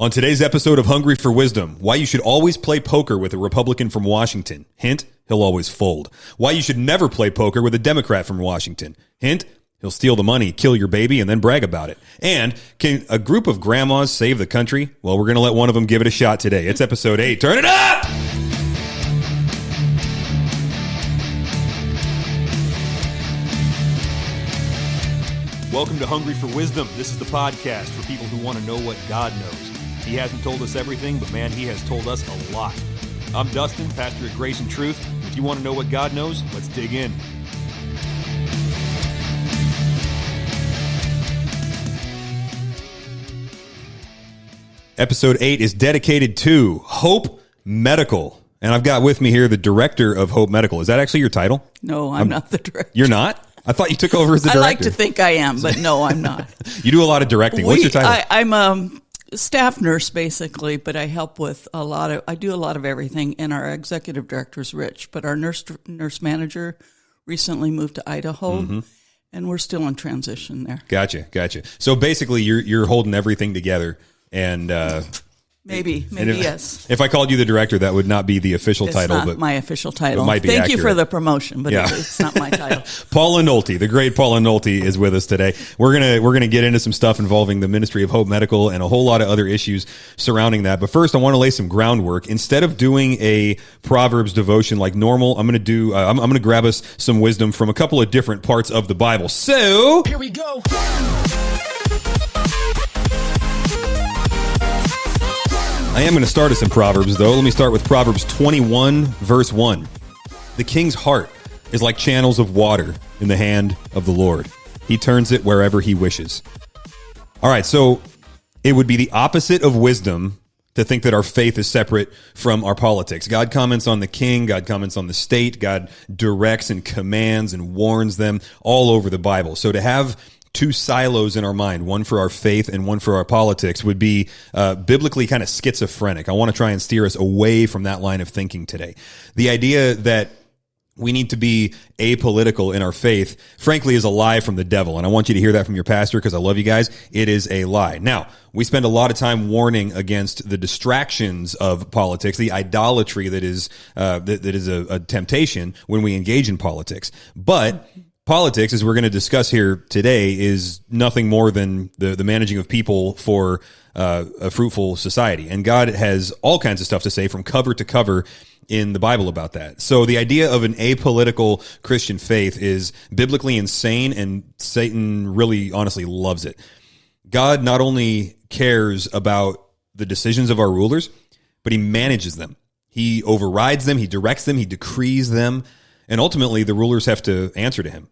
On today's episode of Hungry for Wisdom, why you should always play poker with a Republican from Washington. Hint, he'll always fold. Why you should never play poker with a Democrat from Washington. Hint, he'll steal the money, kill your baby, and then brag about it. And can a group of grandmas save the country? Well, we're going to let one of them give it a shot today. It's episode 8. Turn it up! Welcome to Hungry for Wisdom. This is the podcast for people who want to know what God knows. He hasn't told us everything, but man, he has told us a lot. I'm Dustin, pastor at Grace and Truth. If you want to know what God knows, let's dig in. Episode 8 is dedicated to Hope Medical. And I've got with me here the director of Hope Medical. Is that actually your title? No, I'm not the director. You're not? I thought you took over as the director. I like to think I am, but no, I'm not. You do a lot of directing. What's your title? I'm a staff nurse, basically, but I help with I do a lot of everything, and our executive director is Rich, but our nurse manager recently moved to Idaho, and we're still in transition there. Gotcha. So basically, you're holding everything together, and maybe yes. If I called you the director, that would not be the official title. It's not my official title. It might be Thank accurate. you for the promotion, but it's not my title. Paula Nolte, the great Paula Nolte, is with us today. We're gonna get into some stuff involving the ministry of Hope Medical and a whole lot of other issues surrounding that. But first, I want to lay some groundwork. Instead of doing a Proverbs devotion like normal, I'm gonna grab us some wisdom from a couple of different parts of the Bible. So here we go. I am going to start us in Proverbs, though. Let me start with Proverbs 21, verse 1. The king's heart is like channels of water in the hand of the Lord. He turns it wherever he wishes. All right, so it would be the opposite of wisdom to think that our faith is separate from our politics. God comments on the king. God comments on the state. God directs and commands and warns them all over the Bible. So to have two silos in our mind, one for our faith and one for our politics, would be biblically kind of schizophrenic. I want to try and steer us away from that line of thinking today. The idea that we need to be apolitical in our faith, frankly, is a lie from the devil. And I want you to hear that from your pastor because I love you guys. It is a lie. Now, we spend a lot of time warning against the distractions of politics, the idolatry that is a temptation when we engage in politics. But politics, as we're going to discuss here today, is nothing more than the managing of people for a fruitful society. And God has all kinds of stuff to say from cover to cover in the Bible about that. So the idea of an apolitical Christian faith is biblically insane, and Satan really honestly loves it. God not only cares about the decisions of our rulers, but he manages them. He overrides them, he directs them, he decrees them, and ultimately the rulers have to answer to him.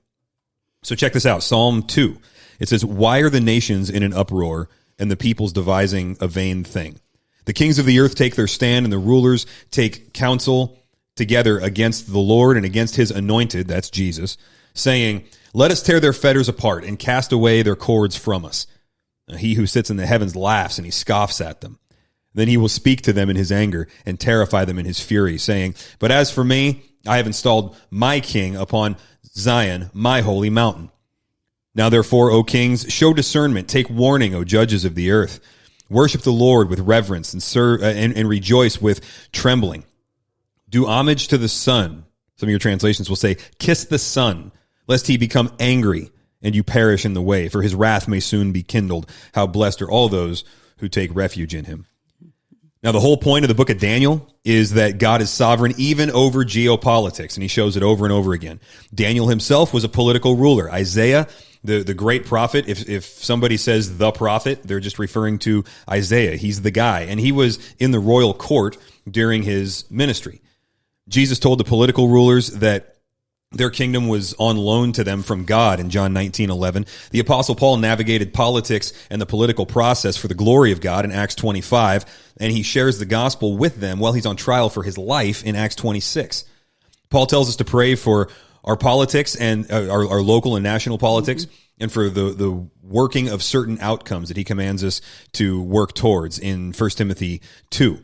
So check this out, Psalm 2. It says, "Why are the nations in an uproar and the peoples devising a vain thing? The kings of the earth take their stand and the rulers take counsel together against the Lord and against his anointed," that's Jesus, saying, "Let us tear their fetters apart and cast away their cords from us." Now, he who sits in the heavens laughs and he scoffs at them. Then he will speak to them in his anger and terrify them in his fury, saying, "But as for me, I have installed my king upon Zion, my holy mountain. Now therefore, O kings, show discernment, take warning, O judges of the earth. Worship the Lord with reverence and serve and rejoice with trembling. Do homage to the Son." Some of your translations will say, "Kiss the Son, lest he become angry and you perish in the way, for his wrath may soon be kindled. How blessed are all those who take refuge in him." Now, the whole point of the book of Daniel is that God is sovereign even over geopolitics, and he shows it over and over again. Daniel himself was a political ruler. Isaiah, the great prophet, if somebody says the prophet, they're just referring to Isaiah. He's the guy, and he was in the royal court during his ministry. Jesus told the political rulers that their kingdom was on loan to them from God in John 19:11. The Apostle Paul navigated politics and the political process for the glory of God in Acts 25, and he shares the gospel with them while he's on trial for his life in Acts 26. Paul tells us to pray for our politics and our local and national politics, and for the working of certain outcomes that he commands us to work towards in 1 Timothy 2.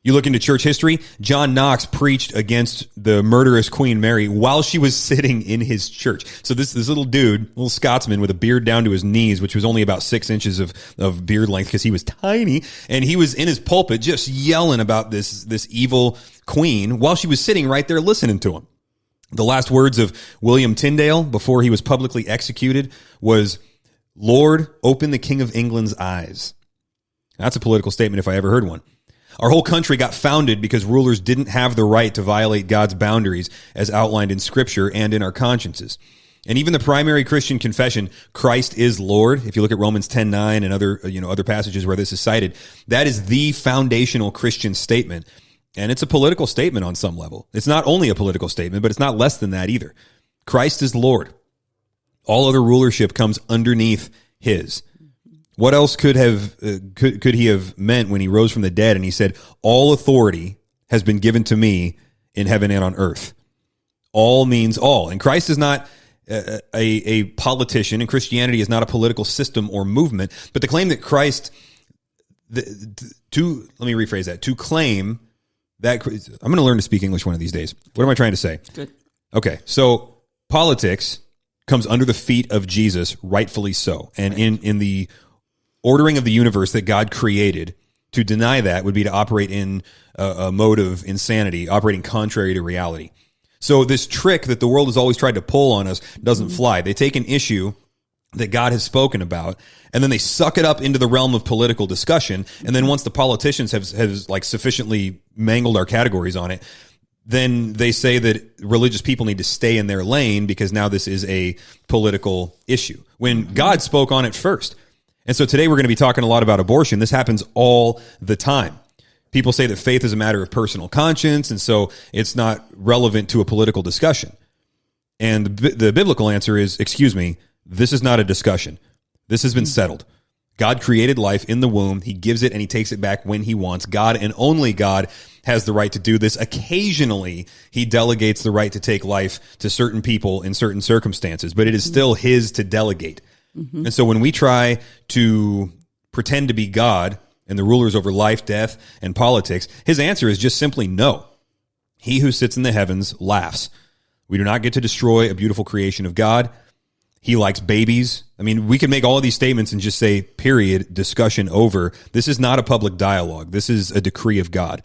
You look into church history, John Knox preached against the murderous Queen Mary while she was sitting in his church. So this little dude, little Scotsman with a beard down to his knees, which was only about 6 inches of beard length because he was tiny, and he was in his pulpit just yelling about this evil queen while she was sitting right there listening to him. The last words of William Tyndale before he was publicly executed was, "Lord, open the King of England's eyes." That's a political statement if I ever heard one. Our whole country got founded because rulers didn't have the right to violate God's boundaries as outlined in Scripture and in our consciences. And even the primary Christian confession, Christ is Lord, if you look at Romans 10:9 and other passages where this is cited, that is the foundational Christian statement. And it's a political statement on some level. It's not only a political statement, but it's not less than that either. Christ is Lord. All other rulership comes underneath his. What else could he have meant when he rose from the dead and he said, "All authority has been given to me in heaven and on earth"? All means all. And Christ is not a politician, and Christianity is not a political system or movement. But the claim that Christ, let me rephrase that, to claim that, I'm going to learn to speak English one of these days. What am I trying to say? Good. Okay, so politics comes under the feet of Jesus, rightfully so. And in the ordering of the universe that God created, to deny that would be to operate in a mode of insanity, operating contrary to reality. So this trick that the world has always tried to pull on us doesn't fly. They take an issue that God has spoken about, and then they suck it up into the realm of political discussion. And then once the politicians have like sufficiently mangled our categories on it, then they say that religious people need to stay in their lane because now this is a political issue, when God spoke on it first. And so today we're going to be talking a lot about abortion. This happens all the time. People say that faith is a matter of personal conscience, and so it's not relevant to a political discussion. And the biblical answer is, excuse me, this is not a discussion. This has been settled. God created life in the womb. He gives it and he takes it back when he wants. God and only God has the right to do this. Occasionally, he delegates the right to take life to certain people in certain circumstances, but it is still his to delegate. Mm-hmm. And so when we try to pretend to be God and the rulers over life, death, and politics, his answer is just simply no. He who sits in the heavens laughs. We do not get to destroy a beautiful creation of God. He likes babies. I mean, we can make all of these statements and just say, period, discussion over. This is not a public dialogue. This is a decree of God.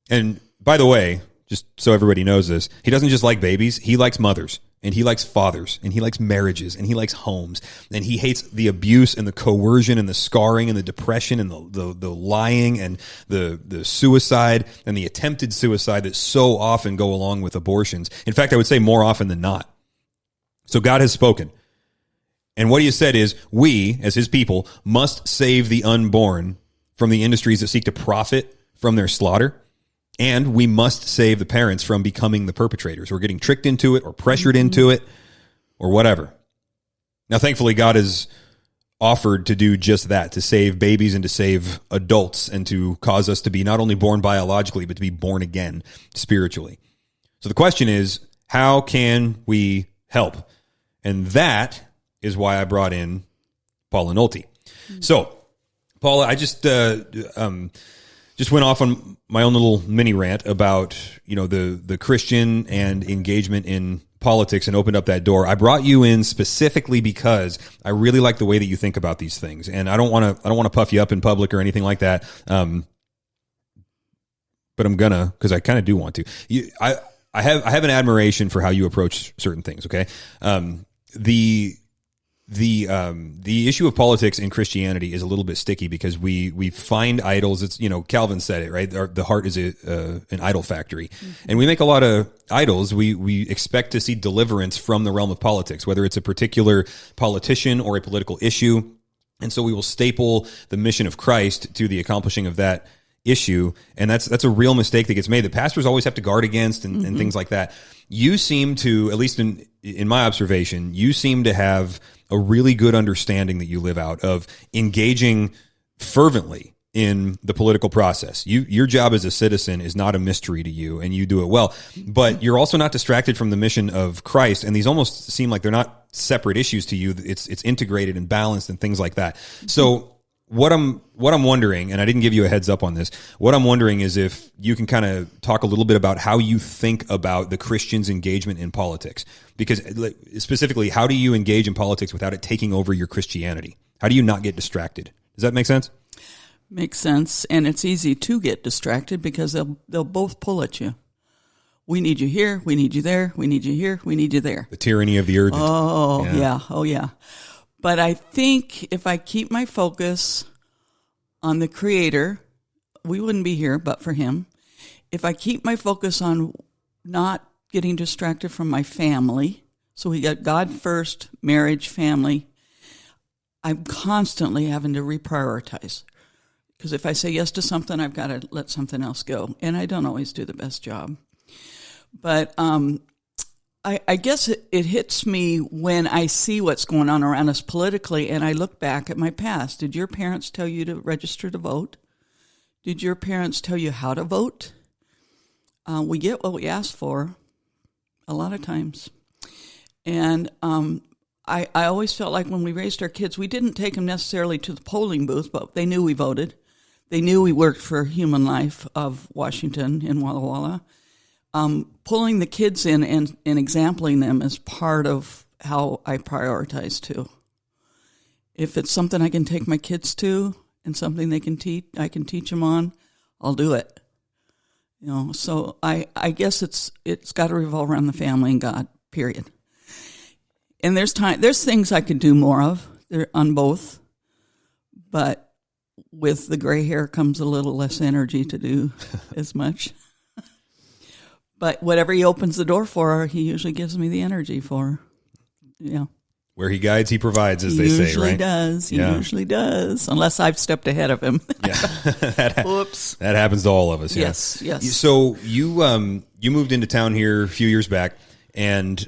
And by the way, just so everybody knows this, he doesn't just like babies. He likes mothers, and he likes fathers, and he likes marriages, and he likes homes, and he hates the abuse and the coercion and the scarring and the depression and the lying and the suicide and the attempted suicide that so often go along with abortions. In fact, I would say more often than not. So God has spoken. And what he has said is, we, as his people, must save the unborn from the industries that seek to profit from their slaughter. And we must save the parents from becoming the perpetrators or getting tricked into it or pressured into it or whatever. Now, thankfully, God has offered to do just that, to save babies and to save adults and to cause us to be not only born biologically, but to be born again spiritually. So the question is, how can we help? And that is why I brought in Paula Nolte. So, Paula, I just went off on my own little mini rant about, the Christian and engagement in politics and opened up that door. I brought you in specifically because I really like the way that you think about these things, and I don't want to puff you up in public or anything like that. But I'm gonna, because I kind of do want to. I have an admiration for how you approach certain ththings. Okay, the issue of politics in Christianity is a little bit sticky because we find idols. It's, Calvin said it, right? The heart is an idol factory. Mm-hmm. And we make a lot of idols. We expect to see deliverance from the realm of politics, whether it's a particular politician or a political issue. And so we will staple the mission of Christ to the accomplishing of that issue. And that's a real mistake that gets made that pastors always have to guard against and things like that. You seem to, at least in my observation, you seem to have a really good understanding that you live out of engaging fervently in the political process. Your job as a citizen is not a mystery to you, and you do it well. But you're also not distracted from the mission of Christ, and these almost seem like they're not separate issues to you. It's integrated and balanced and things like that. So what I'm wondering, and I didn't give you a heads up on this, what I'm wondering is if you can kind of talk a little bit about how you think about the Christian's engagement in politics. Because specifically, how do you engage in politics without it taking over your Christianity? How do you not get distracted? Does that make sense? Makes sense. And it's easy to get distracted because they'll both pull at you. We need you here. We need you there. We need you here. We need you there. The tyranny of the urgent. Oh, yeah. Oh, yeah. But I think if I keep my focus on the Creator, we wouldn't be here but for Him. If I keep my focus on not getting distracted from my family, so we got God first, marriage, family, I'm constantly having to reprioritize. Because if I say yes to something, I've got to let something else go. And I don't always do the best job. But I guess it hits me when I see what's going on around us politically, and I look back at my past. Did your parents tell you to register to vote? Did your parents tell you how to vote? We get what we ask for a lot of times. And I always felt like when we raised our kids, we didn't take them necessarily to the polling booth, but they knew we voted. They knew we worked for Human Life of Washington in Walla Walla. Pulling the kids in and exempling them is part of how I prioritize too. If it's something I can take my kids to and something they can I can teach them on, I'll do it. You know, so I guess it's got to revolve around the family and God, period. And there's things I could do more of on both, but with the gray hair comes a little less energy to do as much. But whatever He opens the door for, He usually gives me the energy for. Yeah. Where He guides, He provides, as they say, right? He usually does, unless I've stepped ahead of Him. Yeah. Whoops. That happens to all of us. Yeah. Yes. So you moved into town here a few years back, and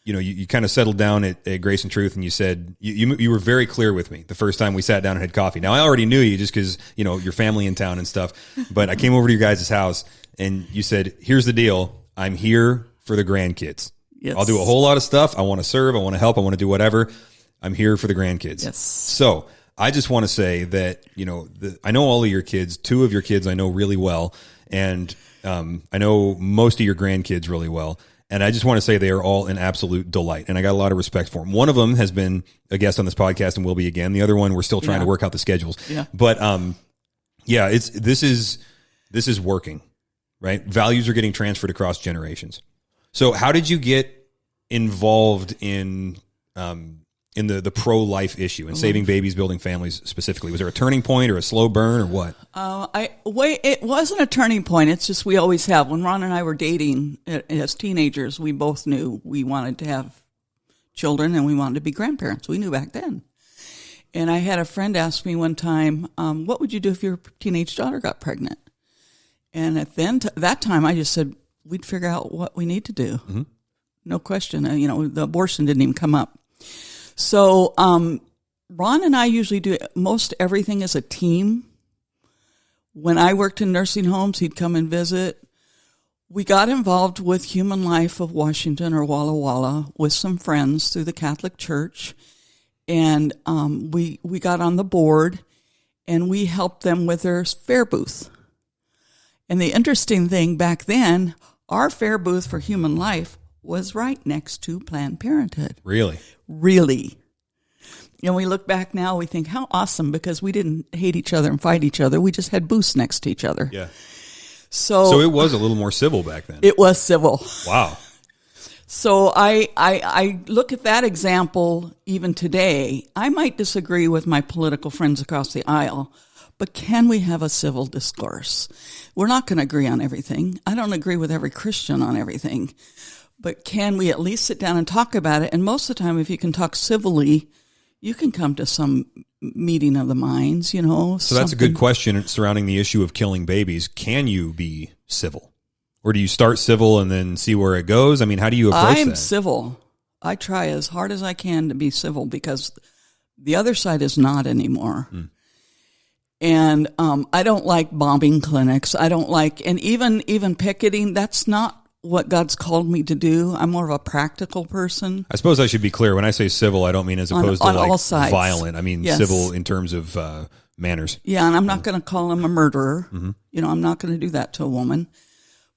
you kind of settled down at Grace and Truth, and you said you were very clear with me the first time we sat down and had coffee. Now I already knew you just because your family in town and stuff, but I came over to your guys' house, and you said, "Here's the deal. I'm here for the grandkids. Yes. I'll do a whole lot of stuff. I want to serve. I want to help. I want to do whatever. I'm here for the grandkids." Yes. So I just want to say that I know all of your kids. 2 of your kids I know really well, and I know most of your grandkids really well. And I just want to say they are all an absolute delight, and I got a lot of respect for them. One of them has been a guest on this podcast and will be again. The other one, we're still trying to work out the schedules. Yeah. But this is working, right? Values are getting transferred across generations. So how did you get involved in the pro-life issue and saving babies, building families specifically? Was there a turning point or a slow burn or what? It wasn't a turning point. It's just we always have. When Ron and I were dating as teenagers, we both knew we wanted to have children and we wanted to be grandparents. We knew back then. And I had a friend ask me one time, what would you do if your teenage daughter got pregnant? And at that time, I just said, we'd figure out what we need to do. Mm-hmm. No question. The abortion didn't even come up. So Ron and I usually do most everything as a team. When I worked in nursing homes, he'd come and visit. We got involved with Human Life of Washington or Walla Walla with some friends through the Catholic Church. And we got on the board, and we helped them with their fair booth. And the interesting thing back then, our fair booth for Human Life was right next to Planned Parenthood. Really? Really. And we look back now, we think, how awesome, because we didn't hate each other and fight each other. We just had booths next to each other. Yeah. So it was a little more civil back then. It was civil. Wow. So I look at that example even today. I might disagree with my political friends across the aisle, but can we have a civil discourse? We're not going to agree on everything. I don't agree with every Christian on everything. But can we at least sit down and talk about it? And most of the time, if you can talk civilly, you can come to some meeting of the minds, So that's a good question surrounding the issue of killing babies. Can you be civil? Or do you start civil and then see where it goes? I mean, how do you approach that? I'm civil. I try as hard as I can to be civil because the other side is not anymore. Mm. And I don't like bombing clinics. I don't like, and even picketing, that's not what God's called me to do. I'm more of a practical person. I suppose I should be clear. When I say civil, I don't mean as opposed on to like all sides. violent. I mean Yes. civil in terms of manners. Yeah, and I'm not going to call him a murderer. You know, I'm not going to do that to a woman.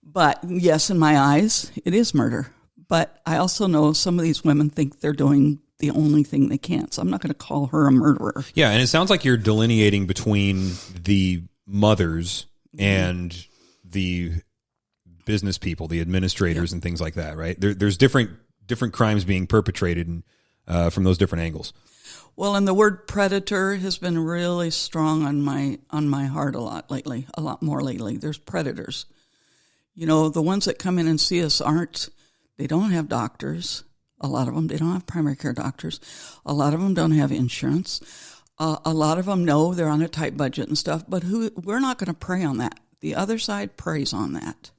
But yes, in my eyes, it is murder. But I also know some of these women think they're doing the only thing they can. So I'm not going to call her a murderer. Yeah, and it sounds like you're delineating between the mothers and the business people, the administrators and things like that, right? There's different crimes being perpetrated from those different angles. Well, and the word predator has been really strong on my heart a lot more lately. There's predators. You know, the ones that come in and see us they don't have doctors. A lot of them, they don't have primary care doctors. A lot of them don't have insurance. A lot of them know they're on a tight budget and stuff, but we're not going to prey on that. The other side preys on that.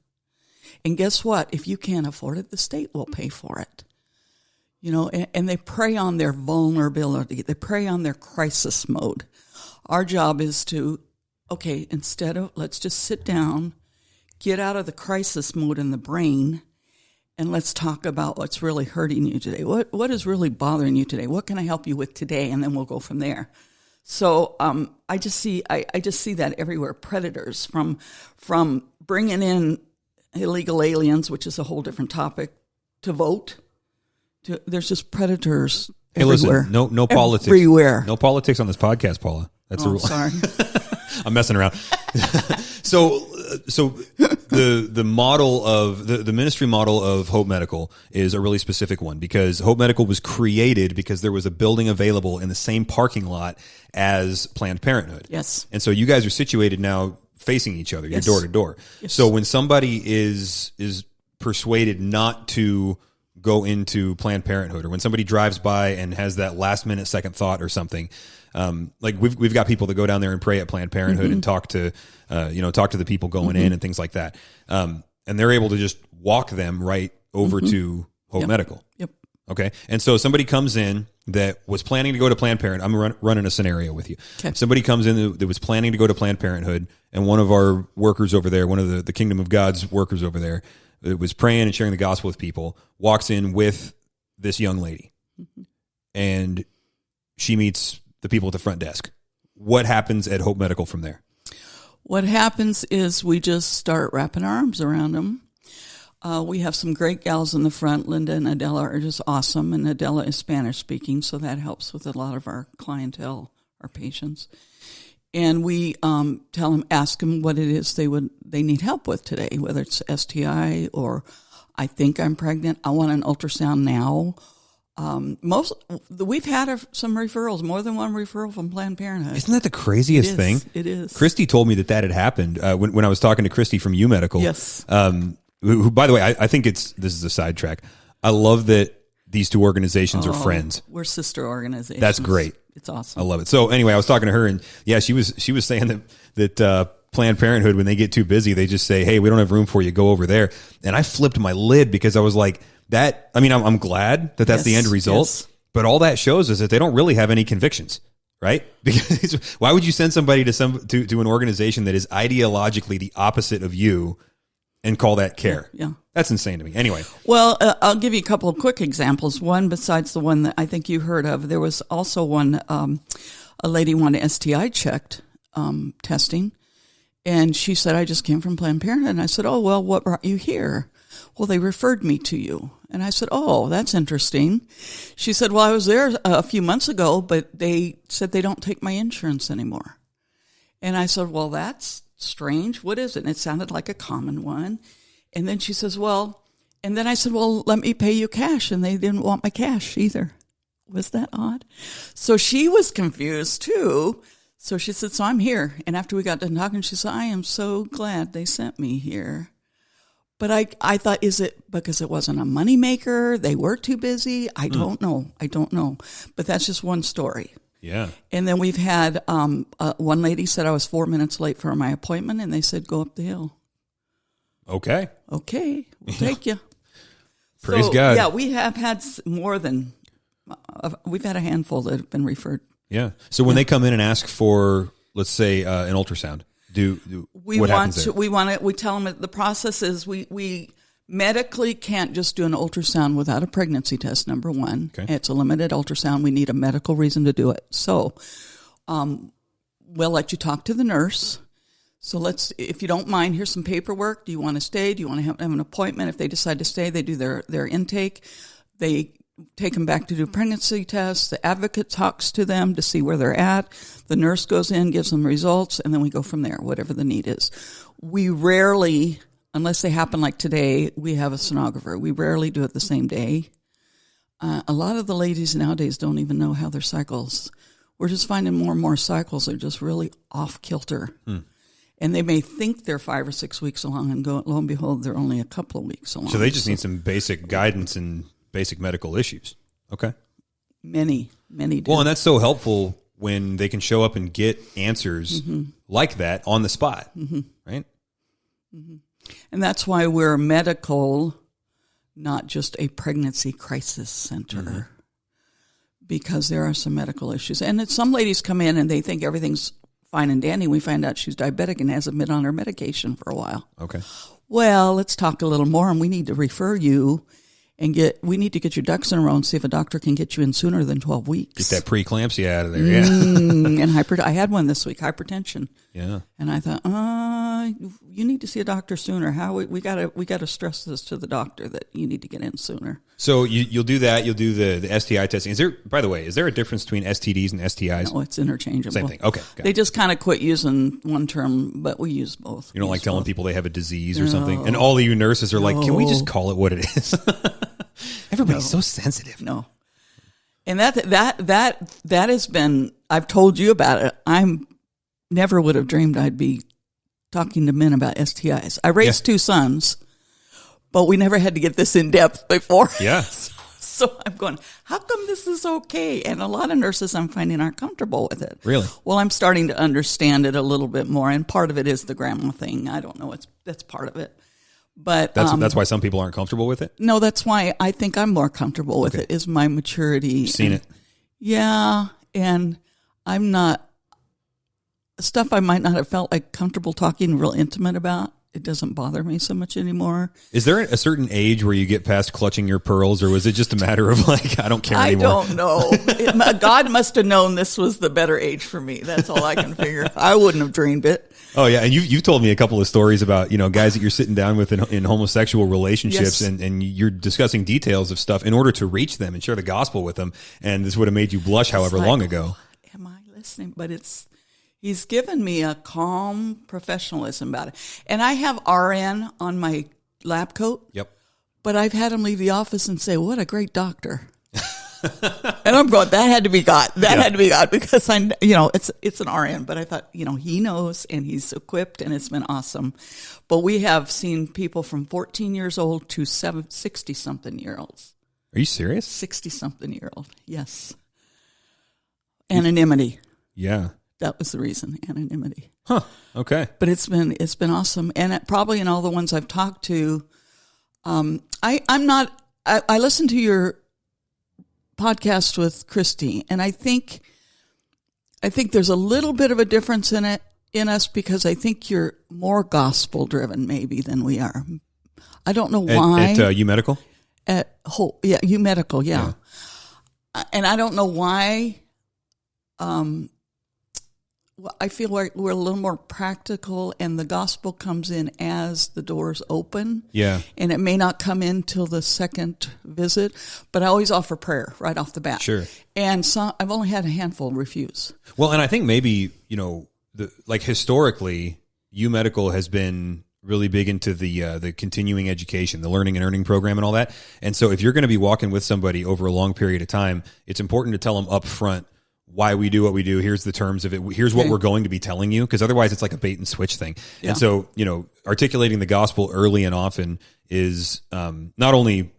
And guess what? If you can't afford it, the state will pay for it. You know, and they prey on their vulnerability. They prey on their crisis mode. Our job is to, okay, instead of, let's just sit down, get out of the crisis mode in the brain, and let's talk about what's really hurting you today. What is really bothering you today? What can I help you with today? And then we'll go from there. So I just see that everywhere. Predators from bringing in illegal aliens, which is a whole different topic, to vote. There's just predators everywhere. Listen, no politics. Everywhere. No politics on this podcast, Paula. That's a rule. Sorry. I'm messing around. So the model of the ministry model of Hope Medical is a really specific one, because Hope Medical was created because there was a building available in the same parking lot as Planned Parenthood. Yes. And so you guys are situated now facing each other. Yes. You're door to door. Yes. So when somebody is persuaded not to go into Planned Parenthood, or when somebody drives by and has that last minute second thought or something, like we've got people that go down there and pray at Planned Parenthood and talk to the people going in and things like that. And they're able to just walk them right over to Hope Medical. Yep. Okay. And so somebody comes in that was planning to go to Planned Parenthood. I'm running a scenario with you. Okay. Somebody comes in that was planning to go to Planned Parenthood, and one of our workers over there, one of the Kingdom of God's workers over there, that was praying and sharing the gospel with people, walks in with this young lady, and she meets the people at the front desk. What happens at Hope Medical from there? What happens is we just start wrapping our arms around them. We have some great gals in the front. Linda and Adela are just awesome, and Adela is Spanish speaking, so that helps with a lot of our clientele, our patients. And we ask them what it is they need help with today, whether it's STI or I think I'm pregnant, I want an ultrasound now. We've had some referrals, more than one referral from Planned Parenthood. Isn't that the craziest thing? It is. Christy told me that had happened when I was talking to Christy from U Medical. Yes. Who, by the way, I think this is a sidetrack. I love that these two organizations are friends. We're sister organizations. That's great. It's awesome. I love it. So anyway, I was talking to her, and yeah, she was saying that Planned Parenthood, when they get too busy, they just say, "Hey, we don't have room for you. Go over there." And I flipped my lid, because I was like, "That." I mean, I'm glad that that's the end result, but all that shows is that they don't really have any convictions, right? Because why would you send somebody to an organization that is ideologically the opposite of you and call that care? Yeah. That's insane to me. Anyway. Well, I'll give you a couple of quick examples. One, besides the one that I think you heard of, there was also one, a lady wanted STI checked, testing. And she said, I just came from Planned Parenthood. And I said, oh, well, what brought you here? Well, they referred me to you. And I said, oh, that's interesting. She said, well, I was there a few months ago, but they said they don't take my insurance anymore. And I said, well, that's strange. What is it? And it sounded like a common one. And then she says, well, and then I said, well, let me pay you cash. And they didn't want my cash either. Was that odd? So she was confused too. So she said, so I'm here. And after we got done talking, she said, I am so glad they sent me here. But I thought, is it because it wasn't a moneymaker? They were too busy? I don't know. But that's just one story. Yeah. And then we've had one lady said I was 4 minutes late for my appointment, and they said, go up the hill. Okay, we'll take you. Praise God. Yeah, we have had more than, we've had a handful that have been referred. Yeah. So when they come in and ask for, let's say, an ultrasound, what happens there? We tell them the process is we Medically can't just do an ultrasound without a pregnancy test, number one. Okay. It's a limited ultrasound. We need a medical reason to do it. So we'll let you talk to the nurse. So if you don't mind, here's some paperwork. Do you want to stay? Do you want to have an appointment? If they decide to stay, they do their intake. They take them back to do pregnancy tests. The advocate talks to them to see where they're at. The nurse goes in, gives them results, and then we go from there, whatever the need is. We rarely, unless they happen like today, we have a sonographer. We rarely do it the same day. A lot of the ladies nowadays don't even know how their cycles. We're just finding more and more cycles are just really off kilter. And they may think they're 5 or 6 weeks along, and lo and behold, they're only a couple of weeks along. So they just need some basic guidance and basic medical issues. Okay. Many do. Well, and that's so helpful when they can show up and get answers like that on the spot, right? And that's why we're medical, not just a pregnancy crisis center, because there are some medical issues. And some ladies come in and they think everything's fine and dandy. We find out she's diabetic and hasn't been on her medication for a while. Okay. Well, let's talk a little more, and we need to refer you and we need to get your ducks in a row and see if a doctor can get you in sooner than 12 weeks. Get that preeclampsia out of there. Yeah. And I had one this week, hypertension. Yeah. And I thought, you need to see a doctor sooner. We gotta stress this to the doctor that you need to get in sooner. So you'll do that. You'll do the STI testing. By the way, is there a difference between STDs and STIs? No, it's interchangeable. Same thing. Okay. They just kind of quit using one term, but we use both. You don't like telling people they have a disease or something? And all of you nurses are like, can we just call it what it is? Everybody's so sensitive. No. And that has been, I've told you about it. Never would have dreamed I'd be talking to men about STIs. I raised 2 sons, but we never had to get this in depth before. Yeah. So I'm going, how come this is okay? And a lot of nurses I'm finding aren't comfortable with it. Really? Well, I'm starting to understand it a little bit more. And part of it is the grandma thing. I don't know. That's part of it. But that's why some people aren't comfortable with it? No, that's why I think I'm more comfortable with it, is my maturity. You've seen it. Yeah. And I'm not, stuff I might not have felt like comfortable talking real intimate about, it doesn't bother me so much anymore. Is there a certain age where you get past clutching your pearls, or was it just a matter of like, I don't care anymore? I don't know. God must have known this was the better age for me. That's all I can figure. I wouldn't have dreamed it. Oh yeah, and you've told me a couple of stories about guys that you're sitting down with in homosexual relationships, Yes. and you're discussing details of stuff in order to reach them and share the gospel with them, and this would have made you blush however long ago. Am I listening? But he's given me a calm professionalism about it, and I have RN on my lab coat. Yep. But I've had him leave the office and say, "What a great doctor." And I'm going, that had to be God. That had to be God, because it's an RN. But I thought, he knows and he's equipped, and it's been awesome. But we have seen people from 14 years old to 60-something year olds. Are you serious? 60-something year old, yes. Anonymity. Yeah. That was the reason, anonymity. Huh. Okay. But it's been awesome, and probably in all the ones I've talked to, I listened to your podcast with Christy, and I think there's a little bit of a difference in us, because I think you're more gospel driven maybe than we are. I don't know why. At U Medical? U Medical, yeah. And I don't know why. I feel like we're a little more practical, and the gospel comes in as the doors open. Yeah. And it may not come in till the second visit, but I always offer prayer right off the bat. Sure. And so I've only had a handful refuse. Well, and I think maybe, historically, U Medical has been really big into the continuing education, the learning and earning program and all that. And so if you're going to be walking with somebody over a long period of time, it's important to tell them up front why we do what we do. Here's the terms of it. Here's what we're going to be telling you, because otherwise it's like a bait and switch thing. Yeah. And so, articulating the gospel early and often is not only,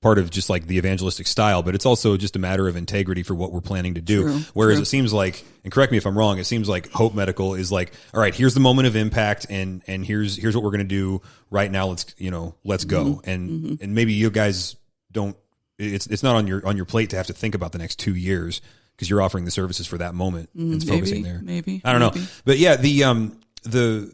part of just like the evangelistic style, but it's also just a matter of integrity for what we're planning to do. True, Whereas true. It seems like, and correct me if I'm wrong, it seems like Hope Medical is like, all right, here's the moment of impact, and here's what we're going to do right now. Let's go. And maybe you guys don't, it's not on your plate to have to think about the next 2 years, because you're offering the services for that moment and it's focusing there. Maybe. I don't know. But yeah, the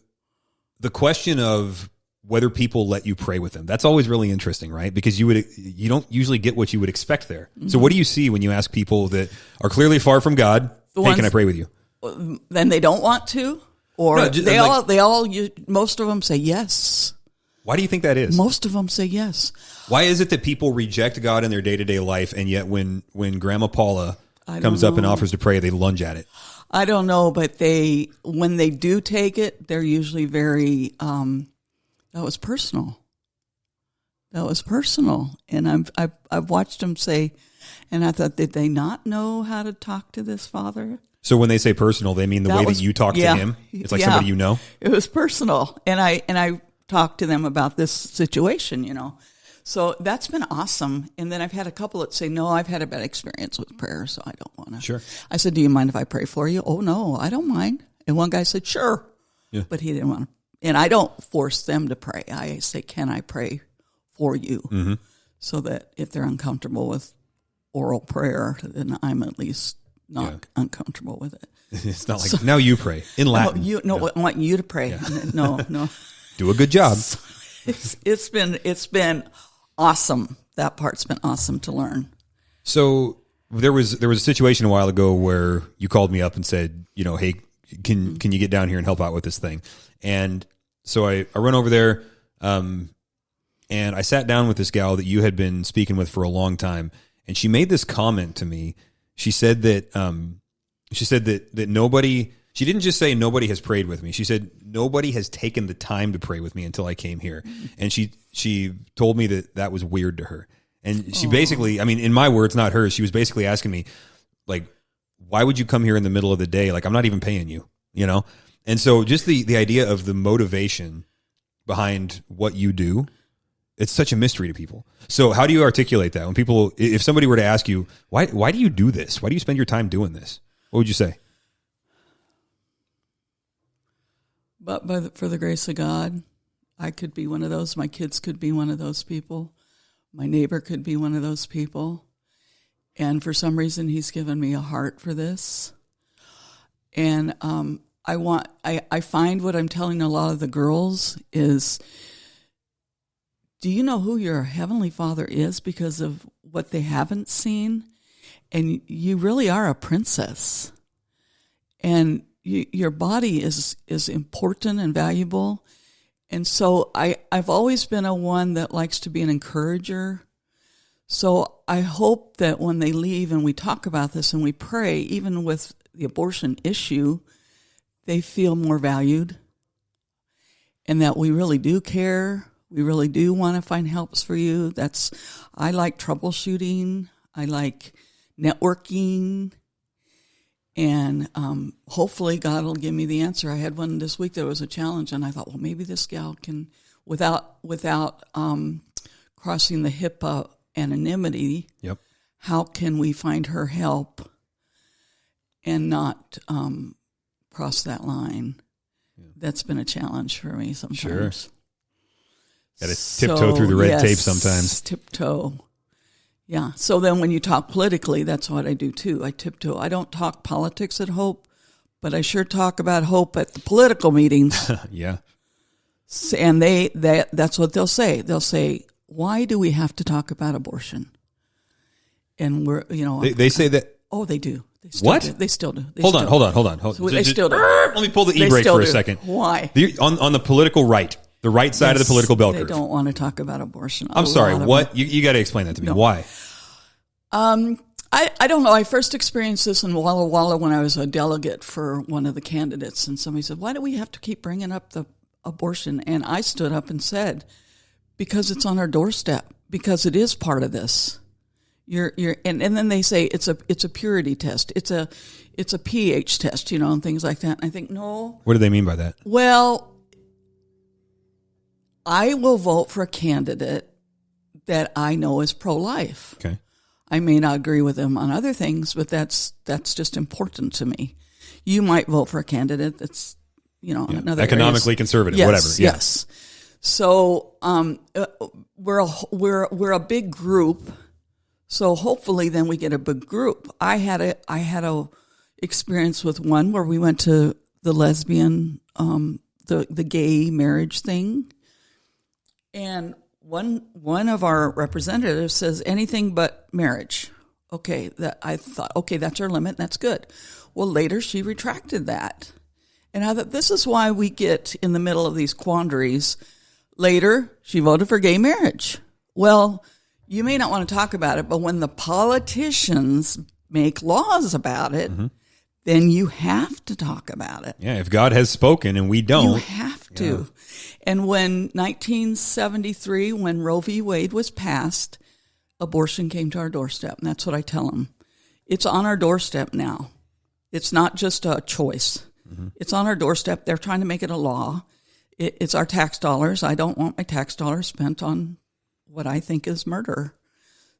question of whether people let you pray with them. That's always really interesting, right? Because you don't usually get what you would expect there. Mm-hmm. So what do you see when you ask people that are clearly far from God, hey, can I pray with you? Then they don't want to, or most of them say yes. Why do you think that is? Most of them say yes. Why is it that people reject God in their day-to-day life, and yet when Grandma Paula comes up and offers to pray, they lunge at it? I don't know, but when they do take it, they're usually very, that was personal. That was personal. And I've watched them say, and I thought, did they not know how to talk to this Father? So when they say personal, they mean the way that you talk to him? It's like somebody you know? It was personal. And I talked to them about this situation, So that's been awesome. And then I've had a couple that say, no, I've had a bad experience with prayer, so I don't want to. Sure. I said, do you mind if I pray for you? Oh, no, I don't mind. And one guy said, sure. Yeah. But he didn't want to. And I don't force them to pray. I say, can I pray for you? Mm-hmm. So that if they're uncomfortable with oral prayer, then I'm at least not uncomfortable with it. It's not like, now you pray in Latin. I want you to pray. Yeah. No. Do a good job. It's been awesome. That part's been awesome to learn. So there was a situation a while ago where you called me up and said, hey, can you get down here and help out with this thing? And so I run over there, and I sat down with this gal that you had been speaking with for a long time, and she made this comment to me. She said that nobody. She didn't just say nobody has prayed with me. She said nobody has taken the time to pray with me until I came here. And she told me that was weird to her. And she basically, I mean, in my words, not hers, she was basically asking me, like, why would you come here in the middle of the day? Like, I'm not even paying you, And so just the idea of the motivation behind what you do, it's such a mystery to people. So how do you articulate that? When people, if somebody were to ask you, why do you do this? Why do you spend your time doing this? What would you say? But for the grace of God, I could be one of those. My kids could be one of those people. My neighbor could be one of those people. And for some reason, he's given me a heart for this. And I find what I'm telling a lot of the girls is, do you know who your Heavenly Father is because of what they haven't seen? And you really are a princess. And your body is important and valuable. And so I've always been a one that likes to be an encourager. So I hope that when they leave and we talk about this and we pray, even with the abortion issue, they feel more valued and that we really do care. We really do want to find helps for you. I like troubleshooting. I like networking. And hopefully God will give me the answer. I had one this week that was a challenge, and I thought, well, maybe this gal can, without crossing the HIPAA anonymity, how can we find her help and not cross that line? Yeah. That's been a challenge for me sometimes. Sure. Got to tiptoe through the red tape sometimes. Tiptoe. Yeah. So then when you talk politically, that's what I do too. I tiptoe. I don't talk politics at Hope, but I sure talk about Hope at the political meetings. Yeah. And that's what they'll say. They'll say, why do we have to talk about abortion? And we're, They say that. Oh, they do. They still what? Do. They still do. Hold on. They still do. Let me pull the e-brake for a second. Why? On the political right. The right side of the political bell curve. They don't want to talk about abortion. I'm sorry. What? You got to explain that to me. No. Why? I don't know. I first experienced this in Walla Walla when I was a delegate for one of the candidates, and somebody said, "Why do we have to keep bringing up the abortion?" And I stood up and said, "Because it's on our doorstep. Because it is part of this. And then they say it's a purity test. It's a pH test, and things like that." And I think no. What do they mean by that? Well, I will vote for a candidate that I know is pro-life. Okay. I may not agree with them on other things, but that's just important to me. You might vote for a candidate that's, another economically conservative, yes, whatever. Yeah. Yes. So we're a big group. So hopefully then we get a big group. I had a experience with one where we went to the lesbian, the gay marriage thing. And one of our representatives says anything but marriage. Okay, I thought, okay, that's our limit. That's good. Well, later she retracted that. And I thought, this is why we get in the middle of these quandaries. Later, she voted for gay marriage. Well, you may not want to talk about it, but when the politicians make laws about it, then you have to talk about it. Yeah, if God has spoken and we don't. You have to. Yeah. And when 1973, when Roe v. Wade was passed, abortion came to our doorstep. And that's what I tell them. It's on our doorstep now. It's not just a choice. It's on our doorstep. They're trying to make it a law. It's our tax dollars. I don't want my tax dollars spent on what I think is murder.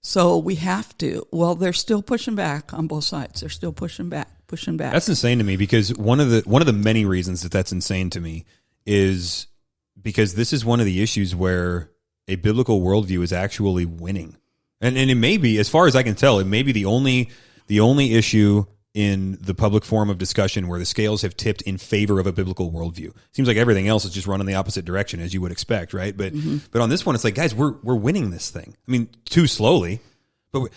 So we have to. Well, they're still pushing back on both sides. They're still pushing back. That's insane to me, because one of the many reasons that's insane to me is because this is one of the issues where a biblical worldview is actually winning. And it may be, as far as I can tell, it may be the only issue in the public forum of discussion where the scales have tipped in favor of a biblical worldview. Seems like everything else is just running the opposite direction, as you would expect, right? But on this one, it's like, guys, we're winning this thing. I mean, too slowly, but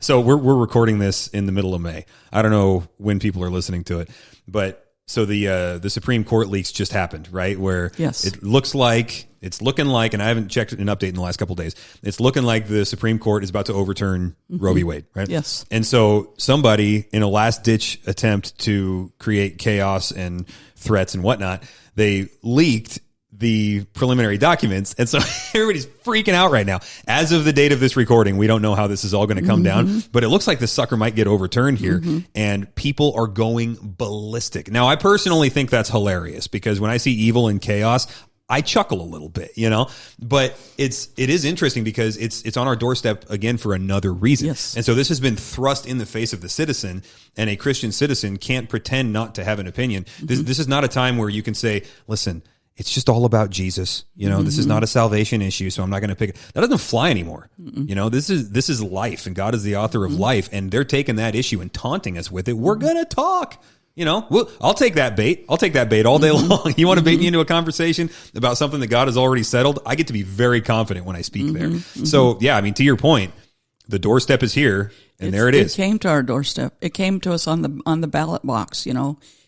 so we're recording this in the middle of May. I don't know when people are listening to it, but so the Supreme Court leaks just happened, right? Where it's looking like, and I haven't checked an update in the last couple of days. It's looking like the Supreme Court is about to overturn Roe v. Wade, right? Yes. And so somebody, in a last ditch attempt to create chaos and threats and whatnot, they leaked the preliminary documents. And so everybody's freaking out right now. As of the date of this recording, we don't know how this is all going to come down, but it looks like this sucker might get overturned here, and people are going ballistic. Now, I personally think that's hilarious, because when I see evil and chaos, I chuckle a little bit, but it is interesting because it's on our doorstep again for another reason. Yes. And so this has been thrust in the face of the citizen, and a Christian citizen can't pretend not to have an opinion. This is not a time where you can say, listen, it's just all about Jesus. This is not a salvation issue, so I'm not going to pick it. That doesn't fly anymore. This is life, and God is the author of life, and they're taking that issue and taunting us with it. We're going to talk. I'll take that bait. I'll take that bait all day long. You want to bait me into a conversation about something that God has already settled? I get to be very confident when I speak there. So, yeah, I mean, to your point, the doorstep is here, and there it is. It came to our doorstep. It came to us on the ballot box.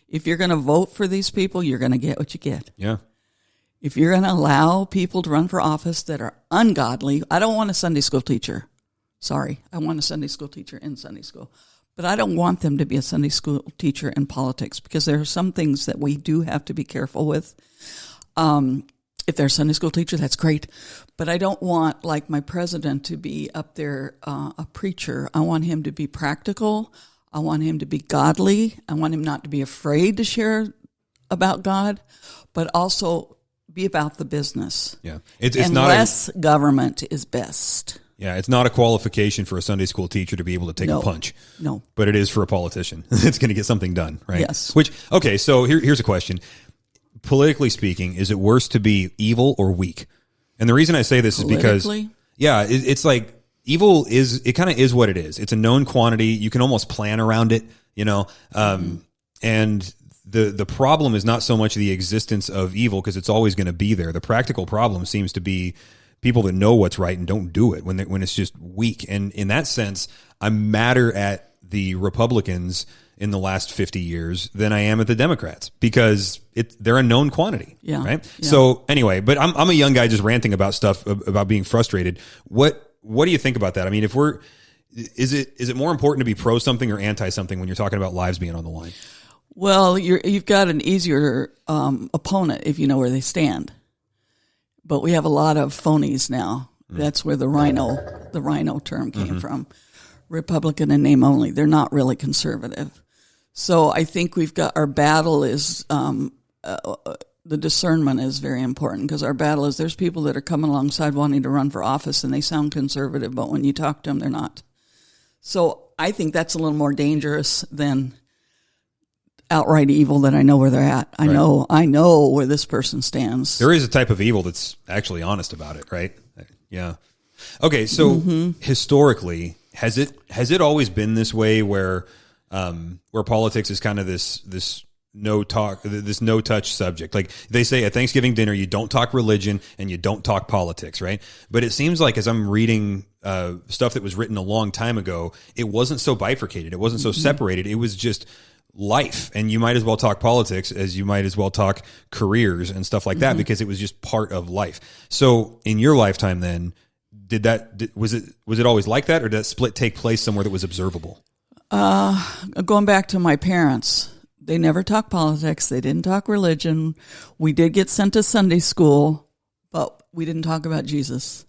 If you're going to vote for these people, you're going to get what you get. Yeah. If you're going to allow people to run for office that are ungodly, I don't want a Sunday school teacher. Sorry, I want a Sunday school teacher in Sunday school. But I don't want them to be a Sunday school teacher in politics, because there are some things that we do have to be careful with. If they're a Sunday school teacher, that's great. But I don't want, like my president, to be up there a preacher. I want him to be practical. I want him to be godly. I want him not to be afraid to share about God, but also be about the business. Yeah. It's and not less government is best. Yeah, it's not a qualification for a Sunday school teacher to be able to take a punch. No. But it is for a politician. It's going to get something done, right? Yes. Okay, so here's a question. Politically speaking, is it worse to be evil or weak? And the reason I say this is because, it's like evil it kind of is what it is. It's a known quantity. You can almost plan around it, and the problem is not so much the existence of evil, because it's always going to be there. The practical problem seems to be people that know what's right and don't do it when it's just weak. And in that sense, I'm madder at the Republicans in the last 50 years than I am at the Democrats, because they're a known quantity. Yeah. Right. Yeah. So anyway, but I'm a young guy just ranting about stuff, about being frustrated. What do you think about that? I mean, is it more important to be pro something or anti something when you're talking about lives being on the line? Well, you've got an easier opponent if you know where they stand. But we have a lot of phonies now. That's where the rhino term came from. Republican in name only. They're not really conservative. So I think we've got, our battle is, the discernment is very important, because our battle is, there's people that are coming alongside wanting to run for office and they sound conservative, but when you talk to them, they're not. So I think that's a little more dangerous than outright evil, that I know where they're at. I know where this person stands. There is a type of evil that's actually honest about it, right? Yeah. Okay, so historically, has it always been this way, where politics is kind of this no talk, this no touch subject. Like they say at Thanksgiving dinner, you don't talk religion and you don't talk politics, right? But it seems like as I'm reading stuff that was written a long time ago, it wasn't so bifurcated. It wasn't so separated. It was just life. And you might as well talk politics as you might as well talk careers and stuff like that, because it was just part of life. So in your lifetime then, was it always like that, or did that split take place somewhere that was observable? Going back to my parents, they never talked politics. They didn't talk religion. We did get sent to Sunday school, but we didn't talk about Jesus.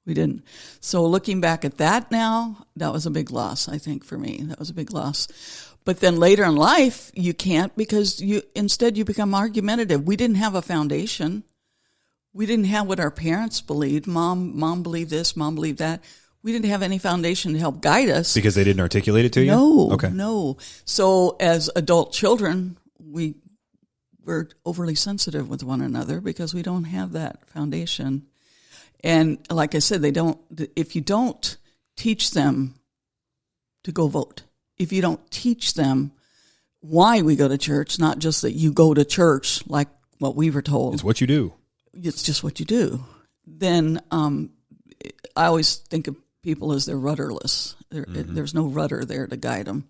We didn't. So looking back at that now, that was a big loss, I think, for me. That was a big loss. But then later in life, you can't, because instead you become argumentative. We didn't have a foundation. We didn't have what our parents believed. Mom believed this, mom believed that. We didn't have any foundation to help guide us. Because they didn't articulate it to you? No, okay. No. So as adult children, we're overly sensitive with one another because we don't have that foundation. And like I said, if you don't teach them to go vote, if you don't teach them why we go to church, not just that you go to church like what we were told. It's what you do. It's just what you do. Then I always think of people as they're rudderless. There's no rudder there to guide them,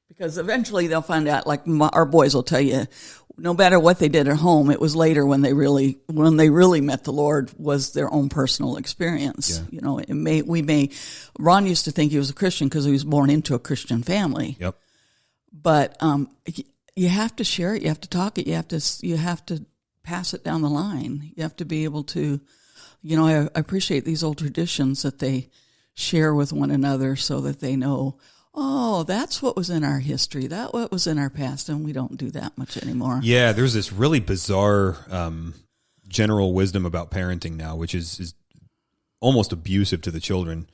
because eventually they'll find out. Like our boys will tell you, no matter what they did at home, it was later when they really met the Lord was their own personal experience. Yeah. You know, Ron used to think he was a Christian because he was born into a Christian family. Yep. But you have to share it. You have to talk it. You have to pass it down the line. You have to be able to. You know, I appreciate these old traditions that they share with one another so that they know, oh, that's what was in our history, that what was in our past, and we don't do that much anymore. Yeah, there's this really bizarre general wisdom about parenting now, which is almost abusive to the children,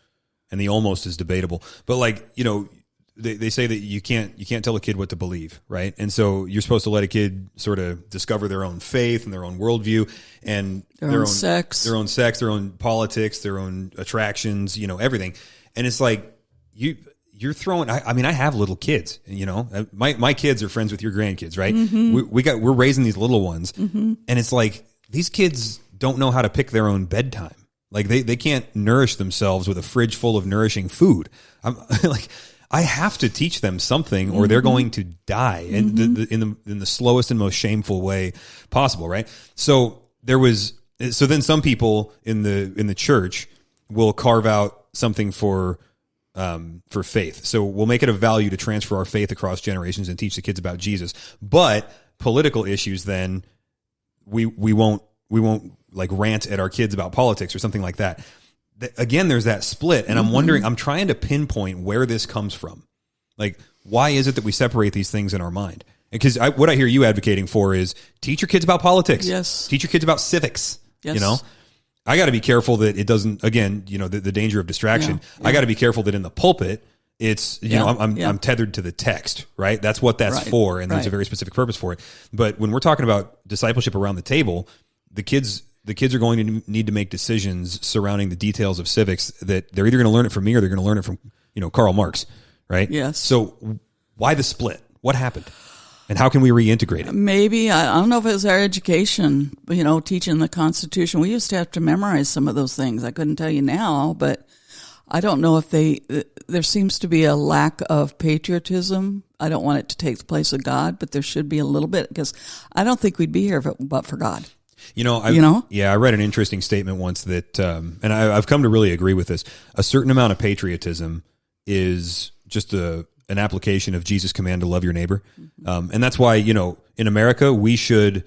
and the almost is debatable. But like, you know, they say that you can't tell a kid what to believe, right? And so you're supposed to let a kid sort of discover their own faith and their own worldview and their own sex, their own politics, their own attractions, you know, everything. And it's like you're throwing. I mean, I have little kids, you know. My kids are friends with your grandkids, right? Mm-hmm. We're raising these little ones, and it's like these kids don't know how to pick their own bedtime. Like they can't nourish themselves with a fridge full of nourishing food. I'm like, I have to teach them something, or they're going to die in the slowest and most shameful way possible, right? So then some people in the church will carve out something for faith. So we'll make it a value to transfer our faith across generations and teach the kids about Jesus. But political issues, then we won't like rant at our kids about politics or something like that. Again, there's that split, and I'm wondering, I'm trying to pinpoint where this comes from. Like, why is it that we separate these things in our mind? Because what I hear you advocating for is teach your kids about politics. Yes. Teach your kids about civics. Yes. You know, I got to be careful that it doesn't, again, you know, the danger of distraction. Yeah. I got to be careful that in the pulpit, it's, you know, I'm tethered to the text, right? That's what that's for, and there's a very specific purpose for it. But when we're talking about discipleship around the table, the kids are going to need to make decisions surrounding the details of civics that they're either going to learn it from me or they're going to learn it from, you know, Karl Marx, right? Yes. So why the split? What happened? And how can we reintegrate it? Maybe, I don't know if it was our education, you know, teaching the Constitution. We used to have to memorize some of those things. I couldn't tell you now, but I don't know if there seems to be a lack of patriotism. I don't want it to take the place of God, but there should be a little bit, because I don't think we'd be here but for God. I read an interesting statement once that, and I've come to really agree with this. A certain amount of patriotism is just an application of Jesus' command to love your neighbor. And that's why, you know, in America, we should